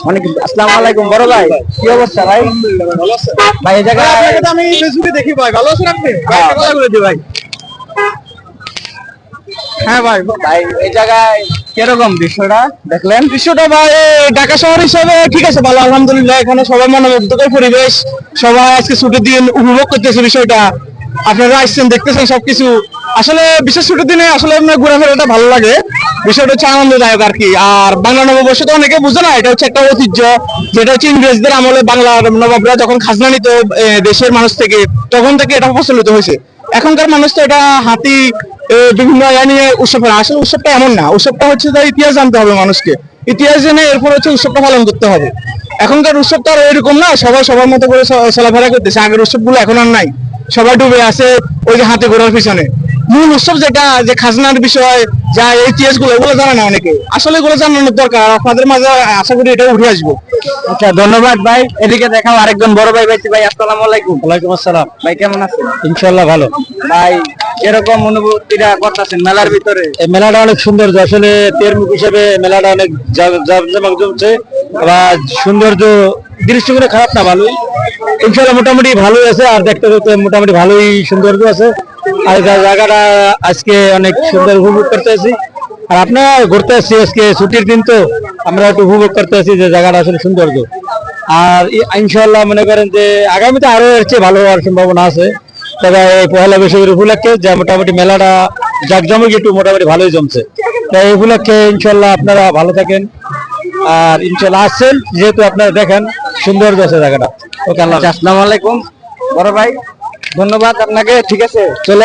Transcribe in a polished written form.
অনেক আসসালামু আলাইকুম বড় ভাই, কি অবস্থা ভাই? ভাই এই জায়গায় আমি ফেসবুকে দেখি ভাই, ভালো আছেন আপনি? হ্যাঁ। ভাই কথা বলে দি ভাই। হ্যাঁ ভাই, ভাই এই জায়গায় কিরকম দৃশ্যটা দেখলেন? দৃশ্যটা ভাই ঢাকা শহর হিসেবে ঠিক আছে, ভালো আলহামদুলিল্লাহ। এখানে সবাই মনোমুগ্ধকর পরিবেশ, সবাই আজকে ছুটির দিন উপভোগ করতেছে বিষয়টা। আপনারা আসছেন, দেখতেছেন সবকিছু। আসলে বিশেষ ছুটির দিনে আসলে আপনার ঘোরাফেরাটা ভালো লাগে, বিষয়টা হচ্ছে আনন্দদায়ক আর কি। আর বাংলা নববর্ষ তো অনেকে বুঝে না, এটা হচ্ছে একটা ঐতিহ্য, যেটা হচ্ছে ইংরেজদের আমলে বাংলার নবাবরা যখন খাজনা নিত দেশের মানুষ থেকে, তখন থেকে এটা প্রচলিত হয়েছে। এখনকার মানুষ তো এটা হাতি বিভিন্ন নিয়ে উৎসব করে। আসলে উৎসবটা এমন না, উৎসবটা হচ্ছে যে ইতিহাস জানতে হবে মানুষকে, ইতিহাস জেনে এরপর হচ্ছে উৎসবটা পালন করতে হবে। এখনকার উৎসব তো আর এরকম না, সবাই সবার মতো করে চলাফেরা করতেছে। আগের উৎসবগুলো এখন আর নাই, সবাই ডুবে আছে ওই যে হাতে ঘোড়ার পিছনে। মূল উৎসব যেটা, যে খাজনার বিষয়, যা ইতিহাস গুলো, এগুলো জানে না অনেকে। আসলে এগুলো জানানোর দরকার, আপনাদের মাঝে আশা করি এটা উঠে আসবো। আচ্ছা ধন্যবাদ ভাই। এদিকে দেখাও আরেকজন বড় ভাই পাইছি। ভাই আসসালামু আলাইকুম। ওয়ালাইকুম আসসালাম। ভাই কেমন আছেন? ইনশাআল্লাহ ভালো। ভাই এরকম অনুভূতিটা করতেছেন মেলার ভিতরে? এই মেলাটা অনেক সুন্দর, আসলে তেরমুখ হিসেবে মেলাটা অনেক জাঁকজমক জমছে। আবার সৌন্দর্য দৃশ্যগুলো খারাপ না, ভালোই ইনশাআল্লাহ, মোটামুটি ভালোই আছে। আর দেখতে দেখতে মোটামুটি ভালোই সৌন্দর্য আছে। আর জায়গাটা আজকে অনেক সুন্দর উপভোগ করতে আছি। আর আপনারা ঘুরতে আসছি, আজকে ছুটির দিন তো আমরা একটু উপভোগ করতে আছি যে জায়গাটা আসলে সৌন্দর্য। আর ইনশাআল্লাহ মনে করেন যে আগামীতে আরো এর চেয়ে ভালো হওয়ার সম্ভাবনা আছে। তবে এই পয়লা বৈশাখের উপলক্ষে যে মোটামুটি মেলাটা জাঁকজমক একটু মোটামুটি ভালোই জমছে। তাই এই উপলক্ষে ইনশাআল্লাহ আপনারা ভালো থাকেন। আর ইনশাআল্লাহ আসছেন যেহেতু আপনারা দেখেন সৌন্দর্য আছে জায়গাটা। ওকে, আল্লাহ। আসসালামু আলাইকুম বড় ভাই, ধন্যবাদ আপনাকে। ঠিক আছে, চলে